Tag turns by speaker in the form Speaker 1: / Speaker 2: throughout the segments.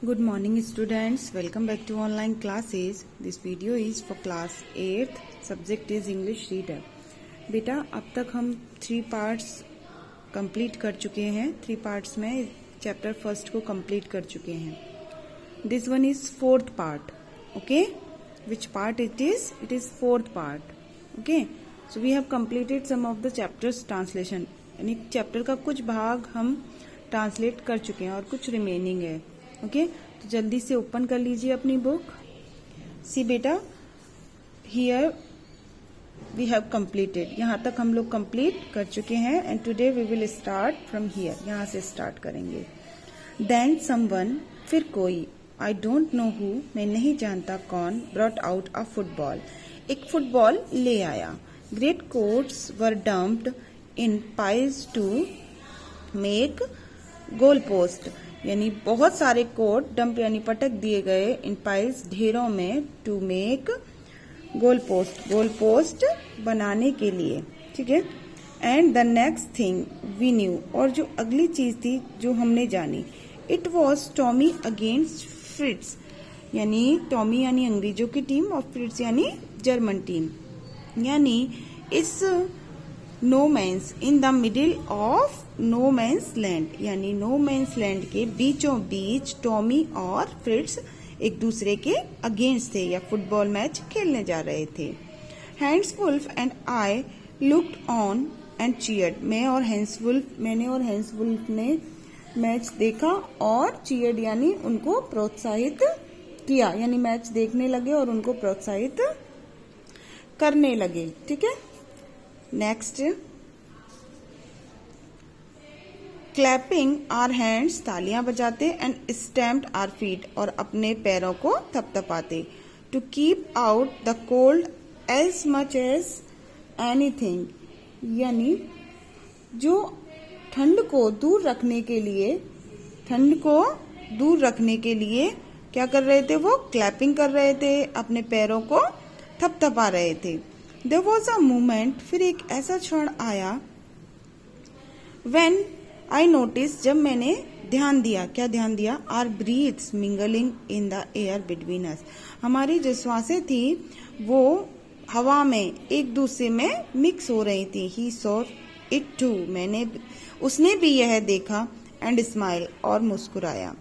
Speaker 1: Good morning students, welcome back to online classes. This video is for class 8th, subject is English reader. बेटा अब तक हम 3 parts complete कर चुके हैं. 3 पार्ट्स में चैप्टर फर्स्ट को कंप्लीट कर चुके हैं. This one is 4th part. Okay, which part it is? It is 4th part. Okay, so we have completed some of the chapters translation. यानी चैप्टर का कुछ भाग हम ट्रांसलेट कर चुके हैं और कुछ रिमेनिंग है. ओके, तो जल्दी से ओपन कर लीजिए अपनी बुक. सी बेटा, हियर वी हैव कंप्लीटेड. यहाँ तक हम लोग कंप्लीट कर चुके हैं and today we will start from here. यहाँ से स्टार्ट करेंगे. देन समवन, फिर कोई, आई डोंट नो हु, मैं नहीं जानता कौन, ब्रॉट आउट अ फुटबॉल, एक फुटबॉल ले आया. Great coats were dumped in piles to make goal post, यानी बहुत सारे कोट डंप यानी पटक दिए गए इन पाइल्स ढेरों में, to make goal post, goal post बनाने के लिए. ठीक है. And the next thing we knew, और जो अगली चीज थी जो हमने जानी, it was Tommy against Fritz, यानी टॉमी यानी अंग्रेजों की टीम और फ्रिट्स यानी जर्मन टीम. यानी इस no man's, in the middle of no man's land, यानी नो मैंस लैंड के बीचों बीच टॉमी और फ्रिट्स एक दूसरे के अगेंस्ट थे या फुटबॉल मैच खेलने जा रहे थे. Hans Wolf and I looked on and cheered, मैंने और हैंस वुल्फ ने मैच देखा और चीयर्ड यानी उनको प्रोत्साहित किया, यानी मैच देखने लगे और उनको प्रोत्साहित करने लगे. ठीक है. नेक्स्ट, क्लैपिंग आर हैंड्स, तालियां बजाते, एंड स्टैम्प्ड आर फीट, और अपने पैरों को थपथपाते. To keep out the cold as much as anything, यानी जो ठंड को दूर रखने के लिए क्या कर रहे थे? वो क्लैपिंग कर रहे थे, अपने पैरों को थपथपा रहे थे. There was a moment, फिर एक ऐसा क्षण आया, when I noticed, जब मैंने ध्यान दिया. क्या ध्यान दिया? Our breaths mingling in the air between us, हमारी जो श्वासें थी वो हवा में एक दूसरे में मिक्स हो रही थी. He saw it too, उसने भी यह देखा. And smile, और मुस्कुराया.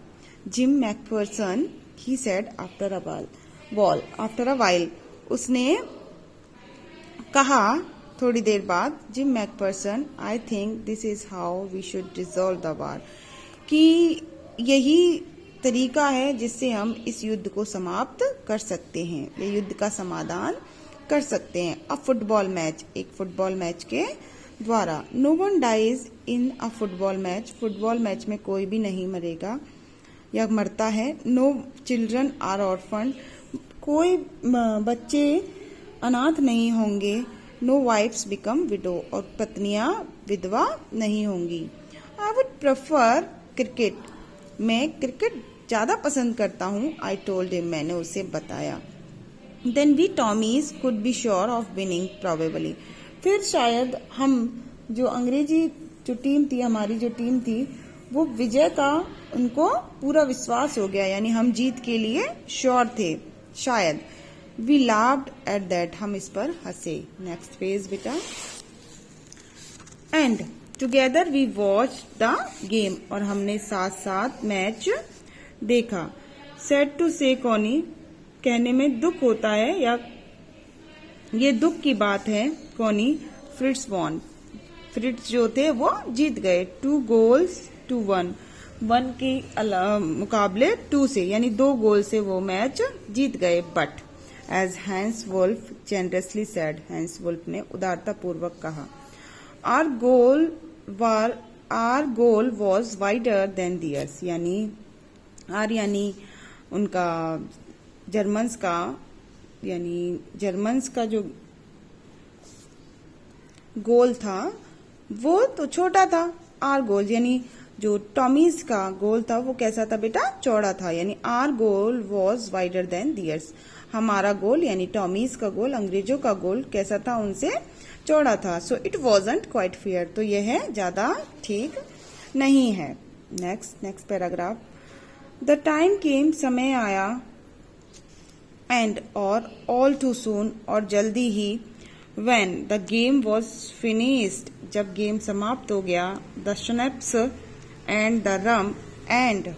Speaker 1: Jim McPherson, he said after a while, उसने कहा थोड़ी देर बाद. Jim McPherson, I think this is how we should resolve the war, कि यही तरीका है जिससे हम इस युद्ध को समाप्त कर सकते हैं, ये युद्ध का समाधान कर सकते हैं. अ फुटबॉल मैच, एक फुटबॉल मैच के द्वारा. No one dies in a football match, football match में कोई भी नहीं मरेगा या मरता है. नो चिल्ड्रन आर ऑर्फन, कोई बच्चे अनाथ नहीं होंगे. नो वाइफ्स बिकम विडो, और पत्नियां विधवा नहीं होंगी. आई वुड प्रेफर क्रिकेट, मैं क्रिकेट ज्यादा पसंद करता हूँ. आई टोल्ड हिम, मैंने उसे बताया. Then we Tommies could be sure of winning probably, फिर शायद हम जो अंग्रेजी जो टीम थी, हमारी जो टीम थी, वो विजय का उनको पूरा विश्वास हो गया, यानी हम जीत के लिए श्योर थे शायद. We laughed at that, हम इस पर हंसे. नेक्स्ट पेज बेटा. And together we watched the game, और हमने साथ साथ मैच देखा. सैड टू से कॉनी, कहने में दुख होता है या ये दुख की बात है. कॉनी, फ्रिट्स वॉन, फ्रिट्स जो थे वो जीत गए. 2 goals to 1, 1 के मुकाबले 2 से, यानी 2 गोल से वो मैच जीत गए. But as Hans Wolf generously said, Hans Wolf ने उदारता पूर्वक कहा. Our goal was wider than theirs, यानी उनका जर्मन्स का जो गोल था वो तो छोटा था. आर गोल, यानी जो टॉमीज का गोल था वो कैसा था बेटा? चौड़ा था. यानी our goal was wider than theirs, हमारा गोल यानी टॉमीज का गोल, अंग्रेजों का गोल कैसा था? उनसे चौड़ा था. So it wasn't quite fair, तो यह ज्यादा ठीक नहीं है. Next paragraph. The time came, समय आया, एंड और ऑल टू सून, और जल्दी ही, when the game was finished, जब गेम समाप्त हो गया, the schnapps and the rum and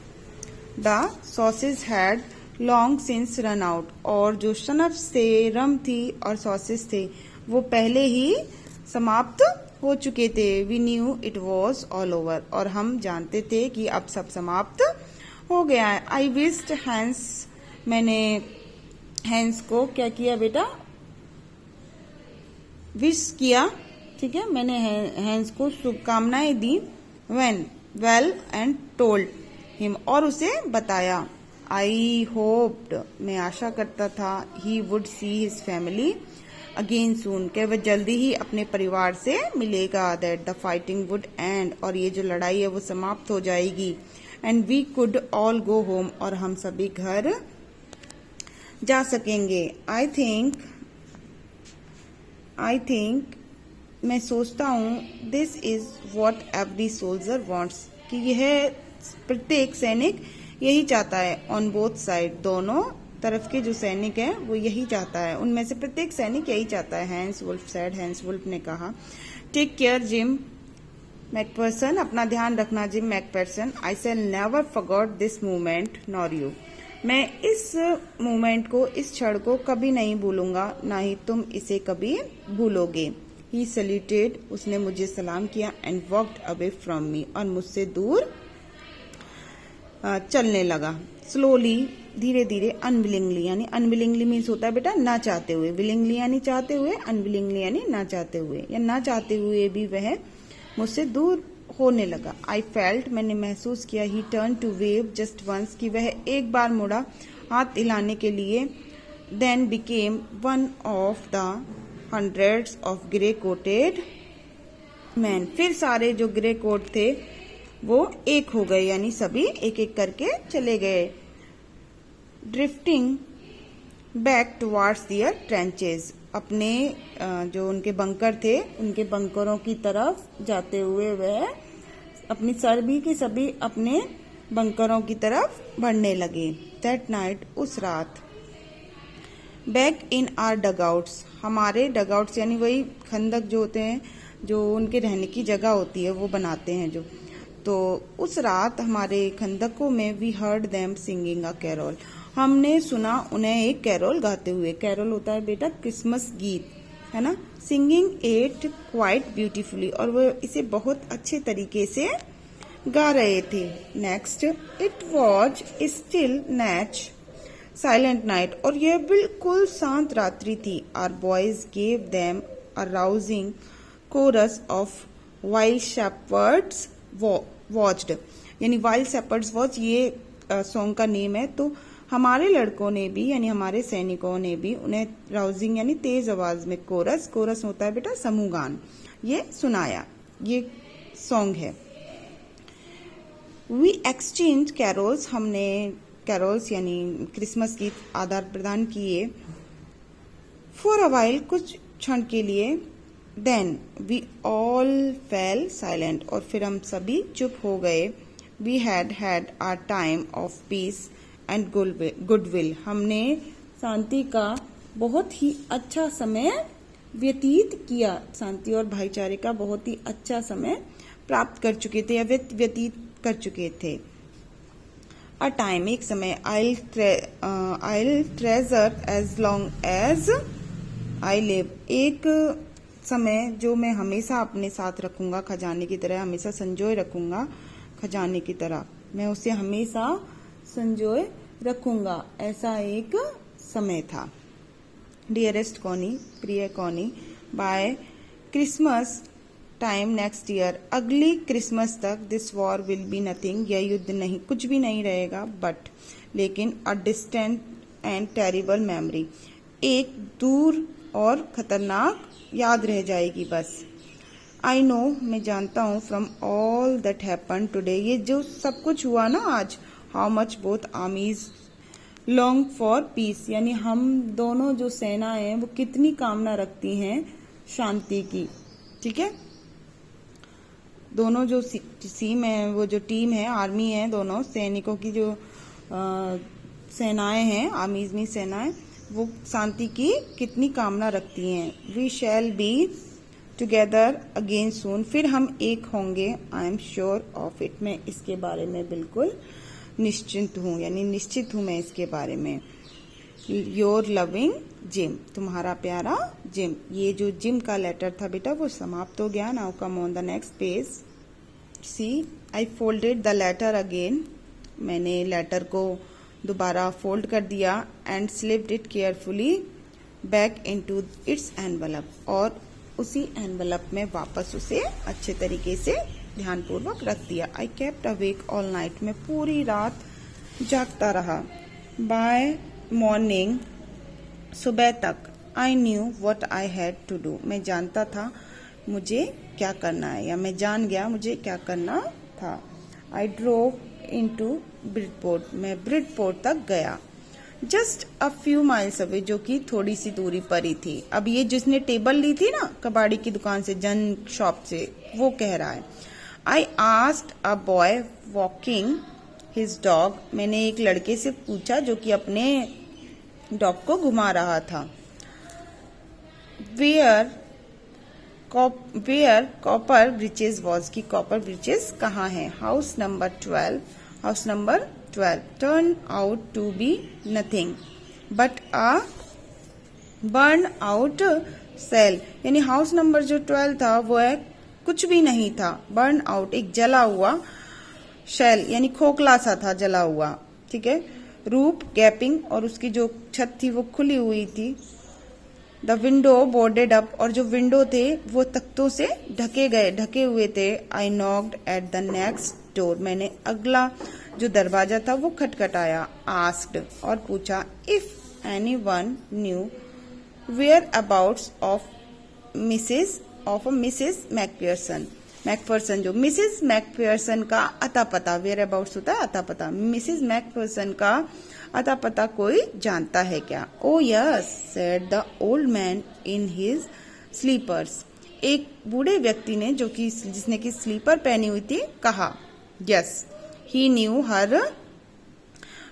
Speaker 1: the sausage had long since run out, और जो स्नैप्स थे, रम थी और सॉसेज थे, वो पहले ही समाप्त हो चुके थे। We knew it was all over, और हम जानते थे कि अब सब समाप्त हो गया है। आई विश्ड हैंस, मैंने हैंस को क्या किया बेटा, विश किया, ठीक है, मैंने हैंस को शुभकामनाएं दी। When, well and told him, और उसे बताया। आई होप्ड, मैं आशा करता था, he would see his family again soon, कि वह जल्दी ही अपने परिवार से मिलेगा। That the fighting would end, और ये जो लड़ाई है वो समाप्त हो जाएगी। And we could all go home, और हम सभी घर जा सकेंगे। आई थिंक, मैं सोचता हूँ, this is what every soldier wants, कि यह प्रत्येक सैनिक यही चाहता है। ऑन बोथ साइड, दोनों तरफ के जो सैनिक है वो यही चाहता है, उनमें से प्रत्येक सैनिक यही चाहता है। Hans Wolf said, Hans Wolf ने कहा। टेक केयर जिम मैकफर्सन, अपना ध्यान रखना Jim McPherson. I shall never forgot this moment nor you, मैं इस मोमेंट को, इस क्षण को कभी नहीं भूलूंगा, ना ही तुम इसे कभी भूलोगे। ही सल्यूटेड, उसने मुझे सलाम किया। And walked away from me, और मुझसे दूर चलने लगा। स्लोली, धीरे धीरे। अनविलिंगली, यानी अनविलिंगली मीन्स होता है बेटा ना चाहते हुए, विलिंगली यानी चाहते हुए, अनविलिंगली यानी ना चाहते हुए, या ना चाहते हुए भी वह मुझसे दूर होने लगा। आई फेल्ट, मैंने महसूस किया। He turn to wave just once, कि वह एक बार मुड़ा हाथ हिलाने के लिए। Then became one of the hundreds of grey coated man, फिर सारे जो ग्रे कोट थे वो एक हो गए, यानी सभी एक एक करके चले गए। ड्रिफ्टिंग बैक टुवार्ड्स दियर ट्रेंचेस, अपने जो उनके बंकर थे, उनके बंकरों की तरफ जाते हुए वह अपनी सभी के सभी अपने बंकरों की तरफ बढ़ने लगे। दैट नाइट, उस रात। बैक इन आर डगआउट्स, हमारे डगआउट्स यानी वही खंदक जो होते हैं, जो उनके रहने की जगह होती है, वो बनाते हैं जो, तो उस रात हमारे खंदकों में we heard them singing a carol, हमने सुना उन्हें एक कैरोल गाते हुए। कैरोल होता है बेटा क्रिसमस गीत, है ना। सिंगिंग इट क्वाइट ब्यूटीफुली, और वो इसे बहुत अच्छे तरीके से गा रहे थे। Next, it was still night silent night, और यह बिल्कुल शांत रात्रि थी। Our boys gave them a rousing chorus of wild shepherds watched, यानी वाइल्ड शेपर्ड्स वॉच ये सॉन्ग का नेम है। तो हमारे लड़कों ने भी, यानी हमारे सैनिकों ने भी उन्हें राउजिंग यानी तेज आवाज में, कोरस, कोरस होता है बेटा समूह गान, ये सुनाया। ये सॉन्ग है। वी एक्सचेंज कैरोल्स, हमने कैरोल्स यानी क्रिसमस गीत आदान प्रदान किए। फॉर अ वाइल, कुछ क्षण के लिए। Then we all fell silent, और फिर हम सभी चुप हो गए। We had our time of peace and goodwill, हमने शांति का बहुत ही अच्छा समय व्यतीत किया, शांति और भाईचारे का बहुत ही अच्छा समय प्राप्त कर चुके थे या व्यतीत कर चुके थे। अ टाइम, एक समय। I'll treasure as long as I live, एक समय जो मैं हमेशा अपने साथ रखूंगा, खजाने की तरह हमेशा संजोए रखूंगा, खजाने की तरह मैं उसे हमेशा संजोए रखूंगा, ऐसा एक समय था। डियरेस्ट कॉनी, प्रिय Connie, by Christmas time next year, अगली क्रिसमस तक, this war will be nothing, यह युद्ध नहीं, कुछ भी नहीं रहेगा, बट लेकिन a distant and terrible memory, एक दूर और खतरनाक याद रह जाएगी बस। आई नो, मैं जानता हूँ, from all that happen today, ये जो सब कुछ हुआ ना आज, how much both आर्मीज long for piece, यानी हम दोनों जो सेना है वो कितनी कामना रखती हैं शांति की। ठीक है, दोनों जो टीम है, वो जो टीम है, आर्मी है, दोनों सैनिकों की जो सेनाएं हैं, आर्मीज में सेनाएं, वो शांति की कितनी कामना रखती हैं। We shall be together again soon, फिर हम एक होंगे। I am sure of it, मैं इसके बारे में बिल्कुल निश्चिंत हूँ, यानी निश्चित हूँ मैं इसके बारे में। योर लविंग जिम, तुम्हारा प्यारा जिम। ये जो जिम का लेटर था बेटा वो समाप्त हो गया। Now come on the next page. See, I folded the letter again, मैंने लेटर को दोबारा फोल्ड कर दिया। And slipped it carefully back into its envelope, और उसी एनवलप में वापस उसे अच्छे तरीके से ध्यानपूर्वक रख दिया। I kept awake all night, मैं पूरी रात जागता रहा। बाय मॉर्निंग, सुबह तक, I knew what I had to do, मैं जानता था मुझे क्या करना है, या मैं जान गया मुझे क्या करना था। आई ड्रोव इनटू ब्रिडपोर्ट, मैं ब्रिडपोर्ट तक गया। Just a few miles away, जो कि थोड़ी सी दूरी पर ही थी। अब ये जिसने टेबल ली थी ना कबाड़ी की दुकान से, जन शॉप से, वो कह रहा है। I asked a boy walking his dog, मैंने एक लड़के से पूछा जो कि अपने डॉग को घुमा रहा था। वेयर कॉपर ब्रिचेस वॉज, की कॉपर ब्रिचेस कहाँ है। House number 12, house number 12 turn out to be nothing but a burn out shell, यानी हाउस नंबर जो 12 था वो है कुछ भी नहीं था। बर्न आउट, एक जला हुआ, शेल यानी खोखला सा था, जला हुआ, ठीक है। रूप गैपिंग, और उसकी जो छत थी वो खुली हुई थी। द विंडो बोर्डेड अप, और जो विंडो थे वो तख्तों से ढके हुए थे। I knocked at the next door, मैंने अगला जो दरवाजा था वो खटखटाया। आस्क्ड, और पूछा। If anyone knew whereabouts of Mrs McPherson, McPherson, जो मिसेस मैकफियरसन का अता पता, वेयर अबाउट्स होता है अता पता, मिसेस मैकफियरसन का अता पता कोई जानता है क्या। Oh yes said the old man in his slippers, एक बूढ़े व्यक्ति ने, जो कि जिसने की स्लीपर पहनी हुई थी, कहा। Yes he new her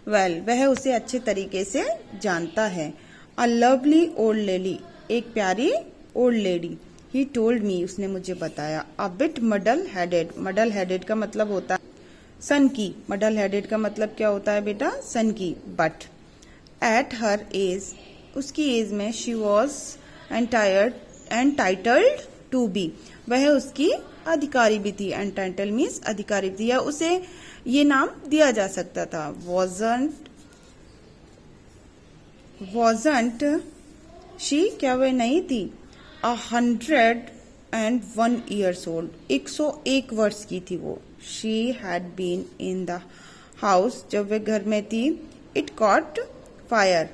Speaker 1: well, वह उसे अच्छे तरीके से जानता है। अ लवली ओल्ड लेडी, एक प्यारी old lady. He told me, उसने मुझे बताया। अ बिट मडल हेडेड, मडल हेडेड का मतलब होता है सन की, मडल हेडेड का मतलब क्या होता है बेटा, सन की। बट एट हर एज, उसकी एज में, she was entitled to be, वह उसकी अधिकारी भी थी। एंटाइटल मीन्स अधिकारी थी, या उसे ये नाम दिया जा सकता था। वॉजंट शी, क्या वह नहीं थी। 101 years old, 101 वर्ष की थी वो। She had been in the house, जब वे घर में थी। इट कॉट फायर,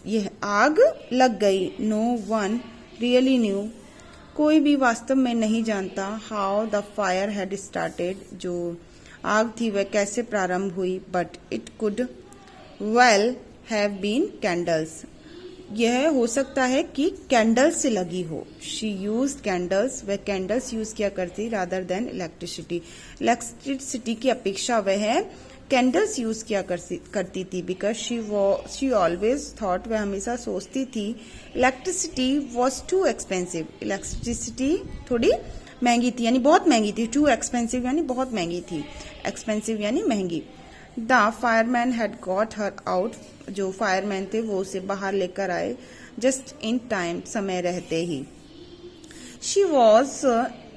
Speaker 1: यह आग लग गई। नो वन रियली न्यू, कोई भी वास्तव में नहीं जानता। How the fire had started, जो आग थी वह कैसे प्रारंभ हुई। But it could well have been candles, यह हो सकता है कि कैंडल्स से लगी हो। शी यूज कैंडल्स, वह कैंडल्स यूज किया करती रादर देन इलेक्ट्रिसिटी, इलेक्ट्रिसिटी की अपेक्षा वह कैंडल्स यूज किया करती थी। बिकॉज शी ऑलवेज थॉट, वह हमेशा सोचती थी, electricity was too expensive, electricity थोड़ी महंगी थी, यानी बहुत महंगी थी। टू एक्सपेंसिव यानी बहुत महंगी थी, एक्सपेंसिव यानी महंगी। The fireman had got her out, जो फायरमैन थे वो उसे बाहर लेकर आए। जस्ट इन टाइम, समय रहते ही। She was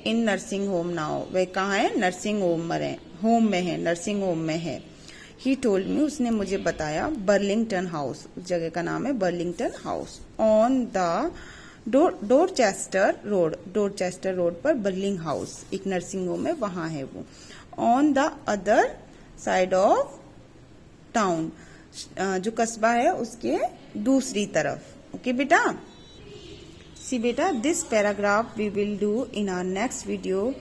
Speaker 1: in nursing home now, वह कहाँ है, नर्सिंग होम में है, नर्सिंग होम में है। ही टोल्ड मी, उसने मुझे बताया। बर्लिंगटन हाउस, उस जगह का नाम है Burlington house. On the Dorchester road पर बर्लिंग हाउस, एक नर्सिंग होम है, वहां है वो। On the other side of town, जो कस्बा है उसके दूसरी तरफ। ओके बेटा, सी बेटा, this paragraph we will do in our next video.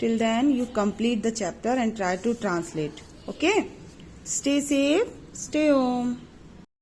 Speaker 1: Till then you complete the chapter and try to translate. Okay, stay safe, stay home.